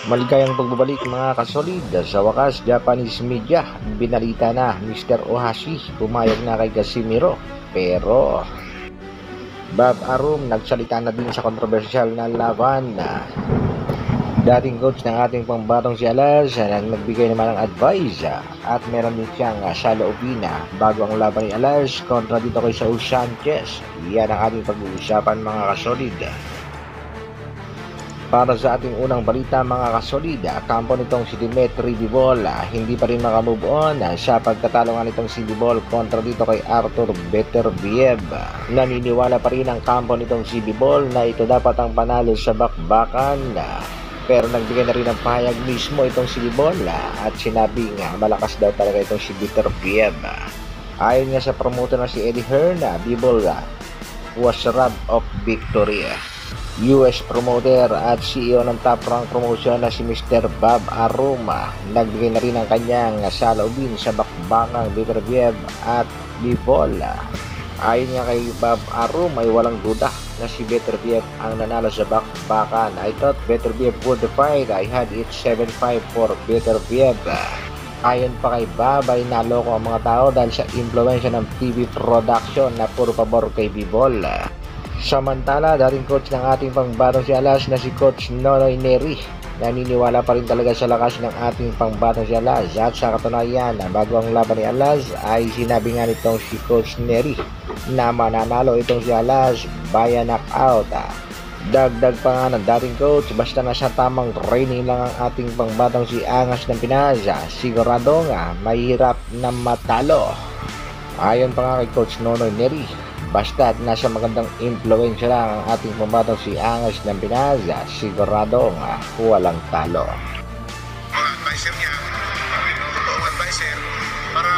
Maligayang pagbabalik mga kasolid. Sa wakas, Japanese media binalita na Mr. Ohashi pumayag na kay Casimiro. Pero Bob Arum nagsalita na din sa kontrobersyal na laban na dating coach ng ating pambatong si Alas na nagbigay naman ng advice at meron din siyang saloobin bago ang laban ni Alas kontra dito kay Saul Sanchez. Yan ang ating pag-uusapan mga kasolid. Para sa ating unang balita mga kasolid, kampo nitong si Dimitri Bivol hindi pa rin makamove on sa pagkatalungan nitong si Bivol kontra dito kay Arthur Beterbiev. Naniniwala pa rin ang kampo nitong si Bivol na ito dapat ang panalo sa bakbakan, pero nagbigay na rin ng pahayag mismo itong si Bivol at sinabi nga malakas daw talaga itong si Beterbiev. Ayon nga sa promoter na si Eddie Hearn, Bivol was robbed of victory. US promoter at CEO ng Top Rank Promotion na si Mr. Bob Arum nagbigay na rin ang kanyang saloobin sa bakbakang Beterbiev at Bivol. Ayon nga kay Bob Arum ay walang duda na si Beterbiev ang nanalo sa bakbakan. I thought Beterbiev would fight. I had it 7-5 for Beterbiev. Ayon pa kay Bob ay naloko ang mga tao dahil sa impluensya ng TV production na puro pabor kay Bivol. Samantala, dating coach ng ating pangbatong si Alas na si Coach Nonoy Neri, naniniwala pa rin talaga sa lakas ng ating pangbatong si Alas at sa katunayan bago ang laban ni Alas ay sinabi nga nitong si Coach Neri na mananalo itong si Alas via knockout. Dagdag pa nga ng dating coach, basta nasa tamang training lang ang ating pangbatong si Angas ng Pinas, sigurado nga mahirap na matalo. Ayon pa nga kay Coach Nonoy Neri, basta nasa magandang impluensya lang ang ating pambatong si Angas ng Pinas, sigurado nga walang talo. Mga advisor niya, totoong advisor, para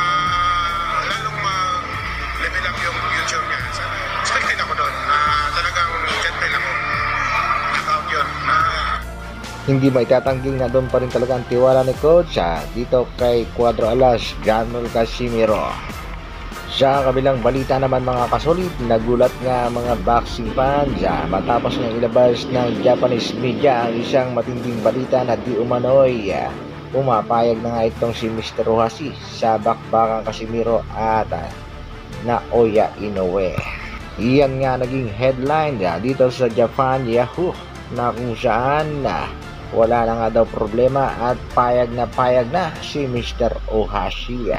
lalong ma-level up yung future niya. Sana, expected ako doon. Talagang gentle ako. Knockout yun. Hindi may tatangging na doon pa rin talaga ang tiwala ni Coach dito kay Cuadro Alas, Janmel Casimiro. Sa kabilang balita naman mga kasolid, nagulat nga mga boxing fans matapos nga ilabas ng Japanese media ang isang matinding balita na di umano'y pumapayag na nga itong si Mr. Ohashi sa bakbakang Casimiro at Naoya Inoue. Iyan nga naging headline dito sa Japan Yahoo na kung saan wala na nga daw problema at payag na si Mr. Ohashi.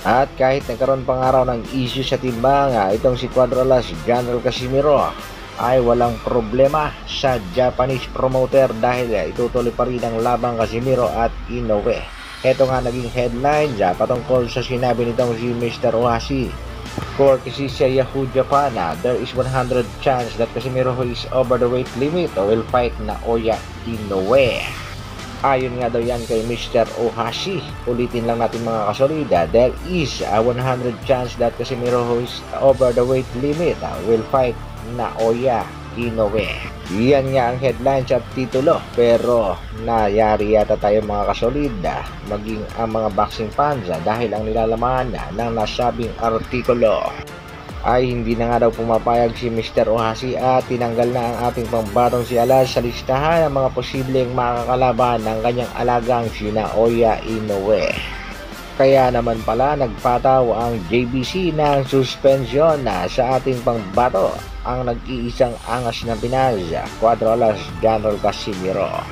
At kahit nagkaroon pang araw ng issue sa timbang, itong si Cuadro Alas, General Casimiro ay walang problema sa Japanese promoter dahil itutuloy pa rin ang labang Casimiro at Inoue. Ito nga naging headline patungkol sa sinabi nitong si Mr. Ohashi. Courtesy sa Yahoo Japan, there is 100 chance that Casimiro who is over the weight limit will fight Naoya Inoue. Ayon nga daw yan kay Mr. Ohashi. Ulitin lang natin mga kasolid, there is a 100 chance that Casimiro who is over the weight limit will fight Naoya Inoue. Yan nga ang headline sa titulo, pero nayari yata tayo mga kasolid maging ang mga boxing fans dahil ang nilalaman ng nasabing artikulo ay hindi na nga daw pumapayag si Mr. Ohashi at tinanggal na ang ating pambatong si Alas sa listahan ng mga posibleng makakalaban ng kanyang alagang si Naoya Inoue. Kaya naman pala nagpataw ang JBC ng suspension sa ating pangbato ang nag-iisang Angas ng Pinas, Cuadro Alas, General Casimiro.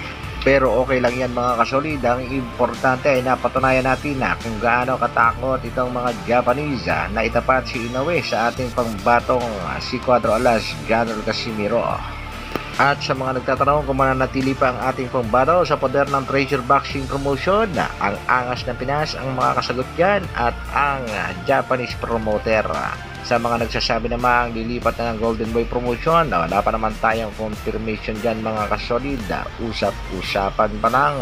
Pero okay lang yan mga kasolid, ang importante ay napatunayan natin kung gaano katakot itong mga Japanese na itapat si Inoue sa ating pangbatong si Cuadro Alas, General Casimiro. At sa mga nagtatanong kung mananatili pa ang ating pambato sa poder ng Treasure Boxing Promotion, ang Angas ng Pinas ang makakasagot yan at ang Japanese promoter. Sa mga nagsasabi namang lilipat na ng Golden Boy Promotion, wala pa naman tayong confirmation dyan mga kasolid, usap-usapan pa lang.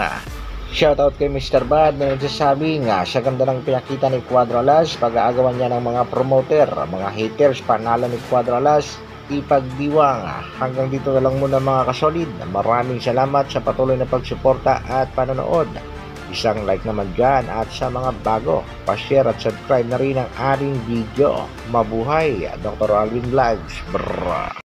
Shoutout kay Mr. Bad na nagsasabi nga sa ganda ng pinakita ni Cuadro Alas pag-aagawan niya ng mga promoter, mga haters, panalo ni Cuadro Alas, ipagdiwang. Hanggang dito na lang muna mga kasolid. Maraming salamat sa patuloy na pagsuporta at panonood. Isang like naman dyan at sa mga bago, pa-share at subscribe na rin ang ating video. Mabuhay, Dr. Alvin Vlogs. Brrr.